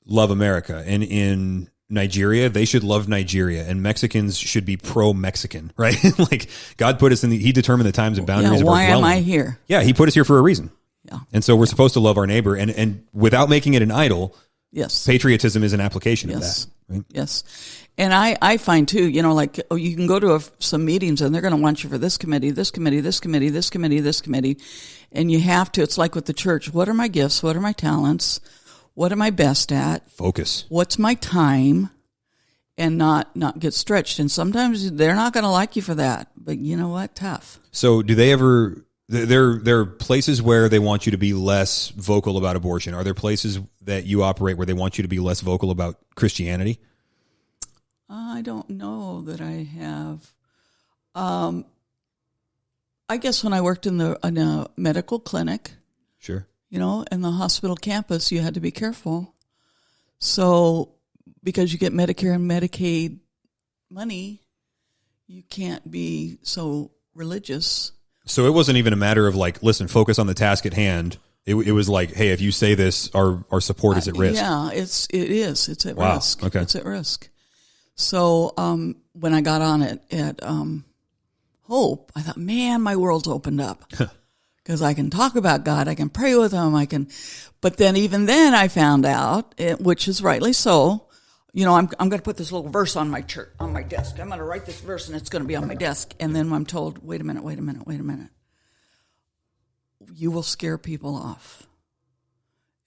love America. And in Nigeria, they should love Nigeria. And Mexicans should be pro-Mexican, right? Like, God put us he determined the times and boundaries of our dwelling. Why am I here? Yeah, he put us here for a reason. Yeah. And so we're supposed to love our neighbor. And without making it an idol, yes, patriotism is an application of that. Right? Yes. And I find too, you know, like, you can go to some meetings and they're going to want you for this committee, this committee, this committee, this committee, this committee. And you have to, it's like with the church. What are my gifts? What are my talents? What am I best at? Focus. What's my time? And not get stretched. And sometimes they're not going to like you for that. But you know what? Tough. So do they ever there are places where they want you to be less vocal about abortion. Are there places that you operate where they want you to be less vocal about Christianity? I don't know that I have. I guess when I worked in a medical clinic, sure, in the hospital campus, you had to be careful. So because you get Medicare and Medicaid money, you can't be so religious. So it wasn't even a matter of like, listen, focus on the task at hand. It was like, hey, if you say this, our support is at risk. Yeah, it is. It's at risk. Okay. It's at risk. So when I got on it at Hope, I thought, man, my world's opened up. Because I can talk about God, I can pray with him, but then even then I found out, which is rightly so, I'm going to put this little verse on my desk. I'm going to write this verse and it's going to be on my desk. And then I'm told, wait a minute. You will scare people off.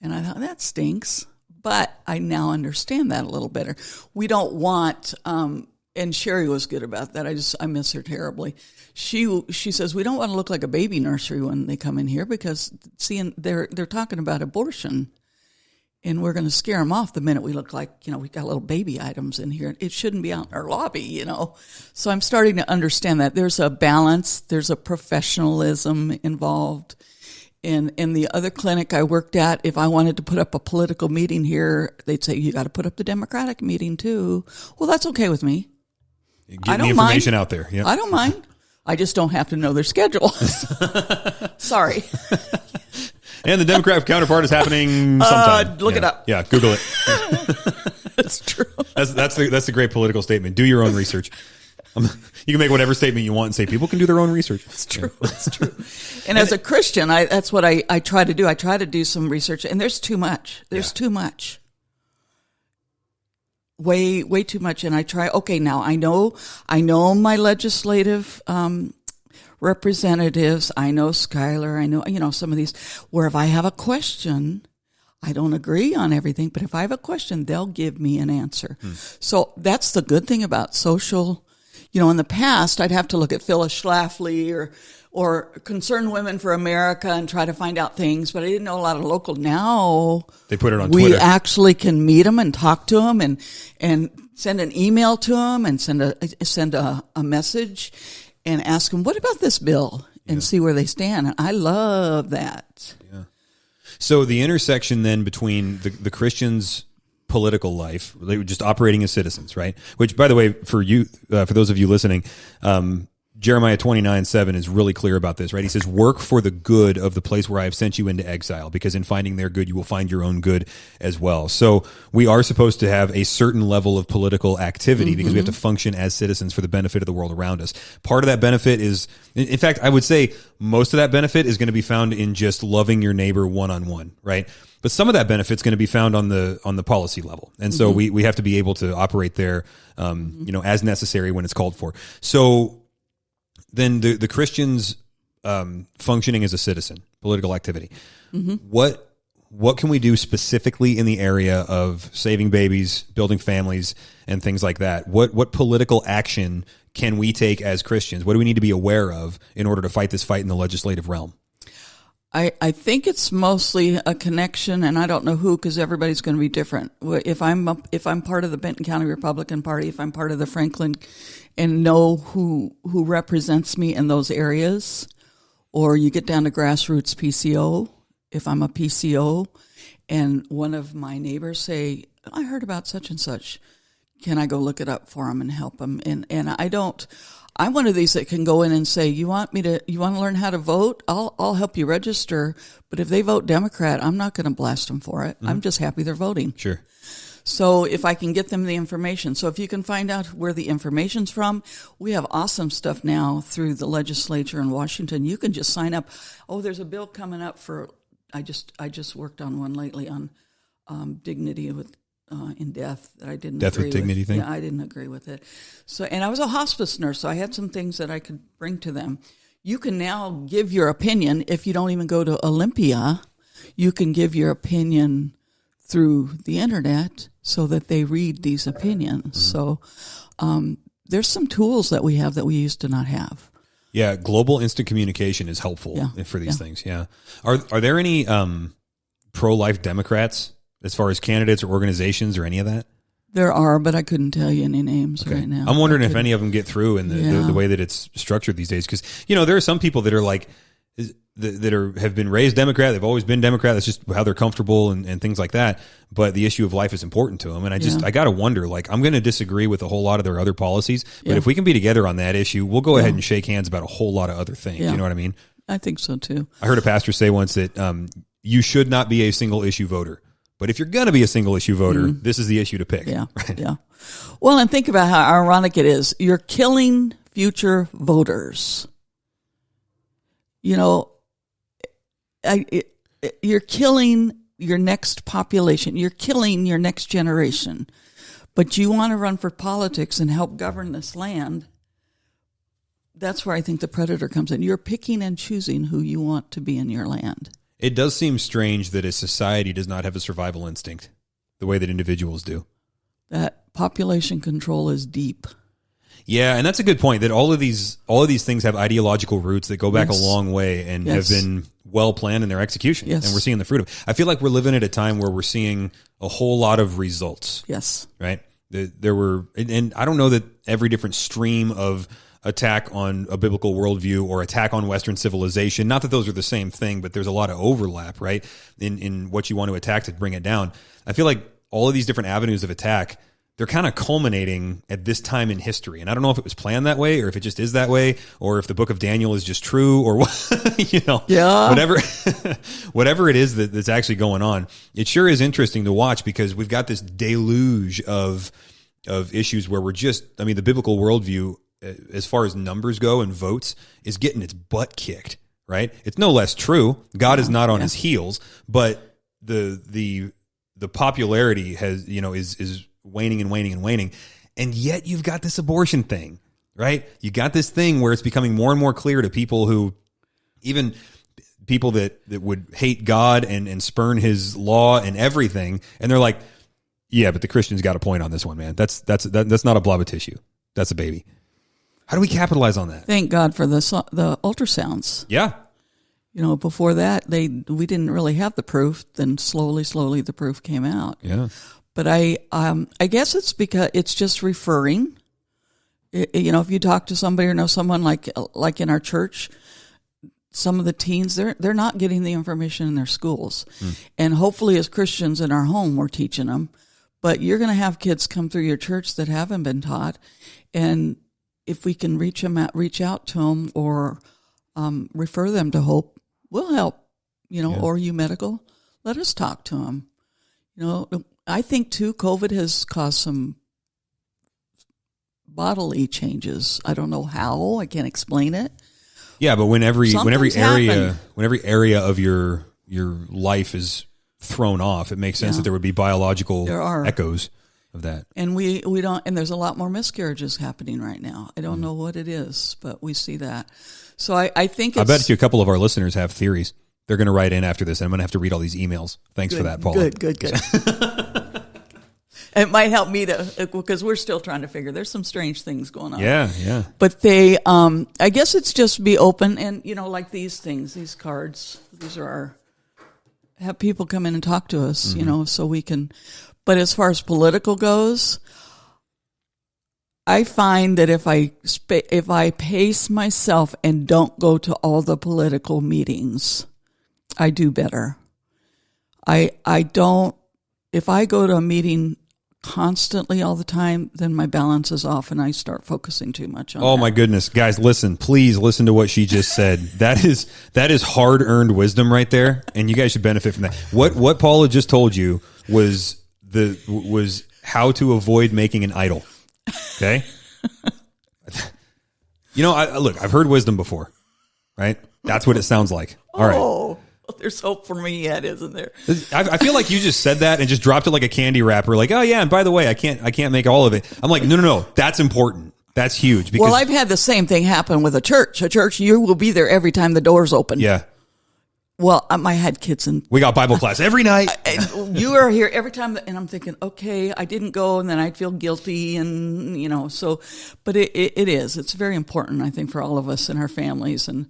And I thought, that stinks. But I now understand that a little better. We don't want, and Sherry was good about that. I miss her terribly. She says, we don't want to look like a baby nursery when they come in here because they're talking about abortion. And we're going to scare them off the minute we look like, we've got little baby items in here. It shouldn't be out in our lobby, So I'm starting to understand that there's a balance, there's a professionalism involved. In the other clinic I worked at, if I wanted to put up a political meeting here, they'd say, you got to put up the Democratic meeting too. Well, that's okay with me. Get the information out there. Yeah. I don't mind. I just don't have to know their schedule. Sorry. And the Democratic counterpart is happening sometime. Look it up. Yeah, Google it. That's true. That's the great political statement. Do your own research. You can make whatever statement you want and say people can do their own research. It's true. It's true. And as a Christian, that's what I try to do. I try to do some research, and there's too much. There's too much. Way too much. And I try. Okay, now I know my legislative representatives. I know Schuyler. I know some of these. Where if I have a question, I don't agree on everything, but if I have a question, they'll give me an answer. So that's the good thing about social. In the past, I'd have to look at Phyllis Schlafly or Concerned Women for America and try to find out things, but I didn't know a lot of local. Now they put it on Twitter. We actually can meet them and talk to them and send an email to them and send a message and ask them, what about this bill? And see where they stand. And I love that. Yeah. So the intersection then between the Christians' political life, they were just operating as citizens, right? Which, by the way, for those of you listening, Jeremiah 29:7 is really clear about this, right? He says, work for the good of the place where I have sent you into exile, because in finding their good, you will find your own good as well. So we are supposed to have a certain level of political activity because we have to function as citizens for the benefit of the world around us. Part of that benefit is, in fact, I would say most of that benefit is going to be found in just loving your neighbor one-on-one, right? But some of that benefit is going to be found on the policy level. And so we have to be able to operate there, as necessary when it's called for. So then the Christians functioning as a citizen, political activity. What can we do specifically in the area of saving babies, building families, and things like that? What political action can we take as Christians? What do we need to be aware of in order to fight this fight in the legislative realm? I think it's mostly a connection, and I don't know who, because everybody's going to be different. If I'm part of the Benton County Republican Party, if I'm part of the Franklin, and know who represents me in those areas, or you get down to grassroots PCO, if I'm a PCO, and one of my neighbors say, I heard about such and such, can I go look it up for them and help them? And I'm one of these that can go in and say, you want to learn how to vote? I'll help you register. But if they vote Democrat, I'm not going to blast them for it. I'm just happy they're voting. Sure. So if I can get them the information. So if you can find out where the information's from, we have awesome stuff now through the legislature in Washington. You can just sign up. Oh, there's a bill coming up for, I just worked on one lately on dignity in death that I didn't death agree with dignity with. thing. Yeah, I didn't agree with it. So, and I was a hospice nurse, so I had some things that I could bring to them. You can now give your opinion if you don't even go to Olympia. You can give your opinion through the internet so that they read these opinions. So there's some tools that we have that we used to not have. Yeah, global instant communication is helpful for these things. Yeah. Are there any pro-life Democrats as far as candidates or organizations or any of that? There are, but I couldn't tell you any names right now. I'm wondering if any of them get through in the way that it's structured these days. Because, there are some people that are like, have been raised Democrat. They've always been Democrat. That's just how they're comfortable and things like that. But the issue of life is important to them. And I got to wonder, like, I'm going to disagree with a whole lot of their other policies. But if we can be together on that issue, we'll go ahead and shake hands about a whole lot of other things. You know what I mean? I think so too. I heard a pastor say once that you should not be a single issue voter. But if you're going to be a single issue voter, this is the issue to pick. Yeah. Yeah. Well, and think about how ironic it is. You're killing future voters. You're killing your next population. You're killing your next generation. But you want to run for politics and help govern this land. That's where I think the predator comes in. You're picking and choosing who you want to be in your land. It does seem strange that a society does not have a survival instinct the way that individuals do. That population control is deep. Yeah, and that's a good point, that all of these things have ideological roots that go back a long way and have been well planned in their execution. Yes. And we're seeing the fruit of it. I feel like we're living at a time where we're seeing a whole lot of results. Yes. Right? There were, and I don't know that every different stream of attack on a biblical worldview or attack on Western civilization, not that those are the same thing, but there's a lot of overlap, right, in what you want to attack to bring it down. I feel like all of these different avenues of attack, they're kind of culminating at this time in history. And I don't know if it was planned that way or if it just is that way or if the book of Daniel is just true or what, whatever it is that's actually going on. It sure is interesting to watch because we've got this deluge of issues where the biblical worldview, as far as numbers go and votes, is getting its butt kicked, right? It's no less true. God is not on his heels, but the popularity has, is waning and waning and waning. And yet you've got this abortion thing, right? You got this thing where it's becoming more and more clear to people who, even people that would hate God and spurn his law and everything. And they're like, yeah, but the Christians got a point on this one, man. That's not a blob of tissue. That's a baby. How do we capitalize on that? Thank God for the ultrasounds. Yeah. Before that, we didn't really have the proof. Then slowly the proof came out. Yeah. But I guess it's because it's just referring. If you talk to somebody or know someone like in our church, some of the teens, they're not getting the information in their schools. And hopefully as Christians in our home, we're teaching them. But you're going to have kids come through your church that haven't been taught. And if we can reach out to them or refer them to Hope, we'll help, or U Medical. Let us talk to them. I think, too, COVID has caused some bodily changes. I don't know how. I can't explain it. Yeah, but when every area of your life is thrown off, it makes sense that there would be biological echoes of that. And we don't, and there's a lot more miscarriages happening right now. I don't know what it is, but we see that. So I think I bet you a couple of our listeners have theories. They're going to write in after this, and I'm going to have to read all these emails. Thanks for that, Paula. Good. It might help me because we're still trying to figure. There's some strange things going on. Yeah. But they, I guess it's just be open and, like these things, these cards, these are have people come in and talk to us, so we can. But as far as political goes, I find that if I pace myself and don't go to all the political meetings, I do better. I don't. If I go to a meeting constantly all the time, then my balance is off and I start focusing too much on my goodness. Guys, please listen to what she just said. That is hard-earned wisdom right there, and you guys should benefit from that. What Paula just told you was how to avoid making an idol. Okay? I've heard wisdom before, right? That's what it sounds like. All right. Oh. There's hope for me yet, isn't there? I feel like you just said that and just dropped it like a candy wrapper. Like, oh yeah, and by the way, I can't make all of it. I'm like, no, that's important. That's huge. Because, well, I've had the same thing happen with a church. A church, you will be there every time the doors open. Yeah. Well, I had kids in. We got Bible class every night. You are here every time, and I'm thinking, okay, I didn't go, and then I'd feel guilty, and so. But it is. It's very important, I think, for all of us and our families, and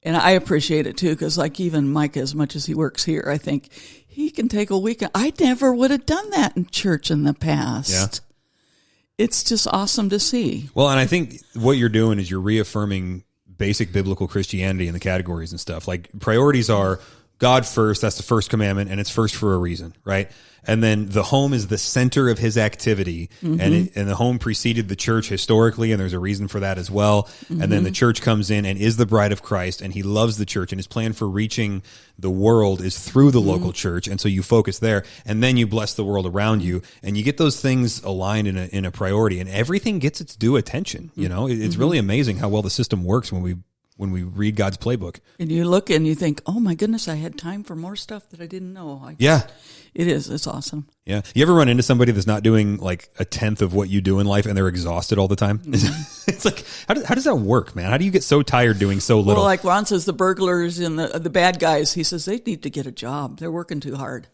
I appreciate it too, because like even Mike, as much as he works here, I think he can take a weekend. I never would have done that in church in the past. Yeah. It's just awesome to see. Well, and I think what you're doing is you're reaffirming basic biblical Christianity in the categories and stuff. Like priorities are God first. That's the first commandment, and it's first for a reason, right? And then the home is the center of his activity, and the home preceded the church historically, and there's a reason for that as well. And then the church comes in and is the bride of Christ, and he loves the church, and his plan for reaching the world is through the local church, and so you focus there, and then you bless the world around you, and you get those things aligned in a priority, and everything gets its due attention. You know, it's really amazing how well the system works when we read God's playbook. And you look and you think, oh my goodness, I had time for more stuff that I didn't know. It is. It's awesome. Yeah. You ever run into somebody that's not doing like a tenth of what you do in life and they're exhausted all the time? It's like, how does that work, man? How do you get so tired doing so little? Well, like Ron says, the burglars and the bad guys, he says, they need to get a job. They're working too hard.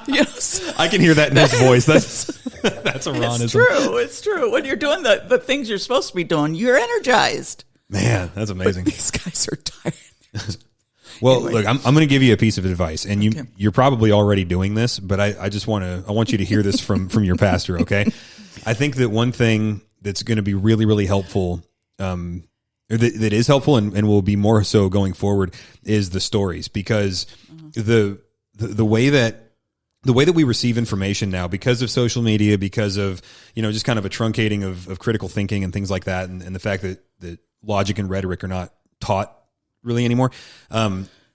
Yes. I can hear that in his voice. That's a Ronism. It's true. It's true. When you're doing the things you're supposed to be doing, you're energized. Man, that's amazing. But these guys are tired. Well, anyway. Look, I'm going to give you a piece of advice, and you're probably already doing this, but I want you to hear this from your pastor. Okay. I think that one thing that's going to be really, really helpful, that is helpful and will be more so going forward, is the stories, because the way that we receive information now, because of social media, because of, just kind of a truncating of critical thinking and things like that, and the fact that logic and rhetoric are not taught really anymore,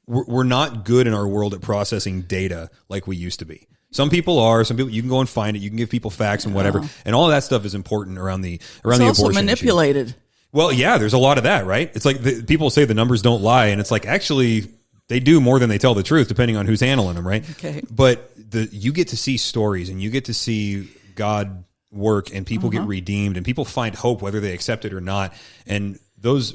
we're not good in our world at processing data like we used to be. Some people you can go and find it, you can give people facts and whatever, and all of that stuff is important around the abortion also manipulated issue. Well, yeah, there's a lot of that, right? It's like people say the numbers don't lie, and it's like, actually they do more than they tell the truth, depending on who's handling them, right? Okay. But you get to see stories, and you get to see God work, and people get redeemed, and people find hope whether they accept it or not. And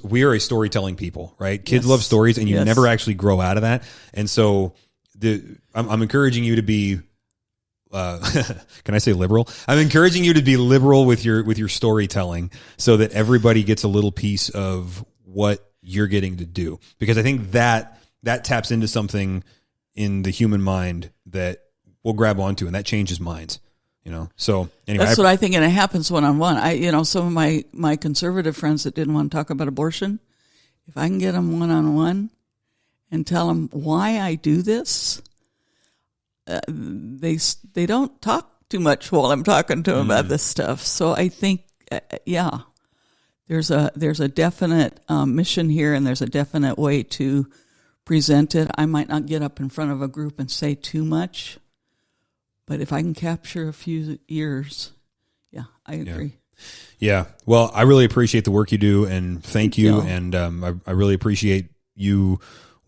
we are a storytelling people, right? Kids love stories, and you never actually grow out of that. And so I'm encouraging you to be, can I say liberal? I'm encouraging you to be liberal with your storytelling, so that everybody gets a little piece of what you're getting to do. Because I think that taps into something in the human mind that we'll grab onto, and that changes minds. So anyway, that's what I think, and it happens one-on-one. Some of my conservative friends that didn't want to talk about abortion, if I can get them one-on-one and tell them why I do this, they don't talk too much while I'm talking to them about this stuff. So I think, there's a definite mission here, and there's a definite way to present it. I might not get up in front of a group and say too much, but if I can capture a few ears, I agree. Yeah. Well, I really appreciate the work you do, and thank you. And I really appreciate you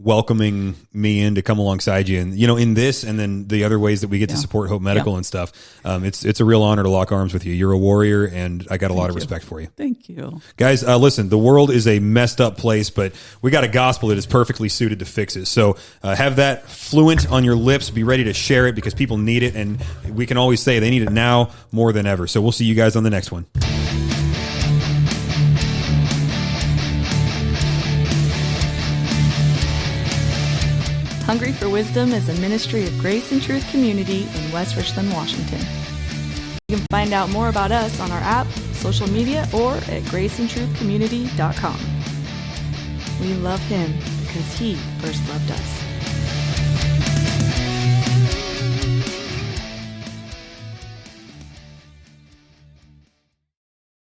welcoming me in to come alongside you, and in this, and then the other ways that we get to support Hope Medical and stuff. It's a real honor to lock arms with you. You're a warrior, and I got a lot of respect for you. Thank you, guys. Listen, the world is a messed up place, but we got a gospel that is perfectly suited to fix it. So have that fluent on your lips. Be ready to share it, because people need it, and we can always say they need it now more than ever. So we'll see you guys on the next one. Hungry for Wisdom is a ministry of Grace and Truth Community in West Richland, Washington. You can find out more about us on our app, social media, or at graceandtruthcommunity.com. We love Him because He first loved us.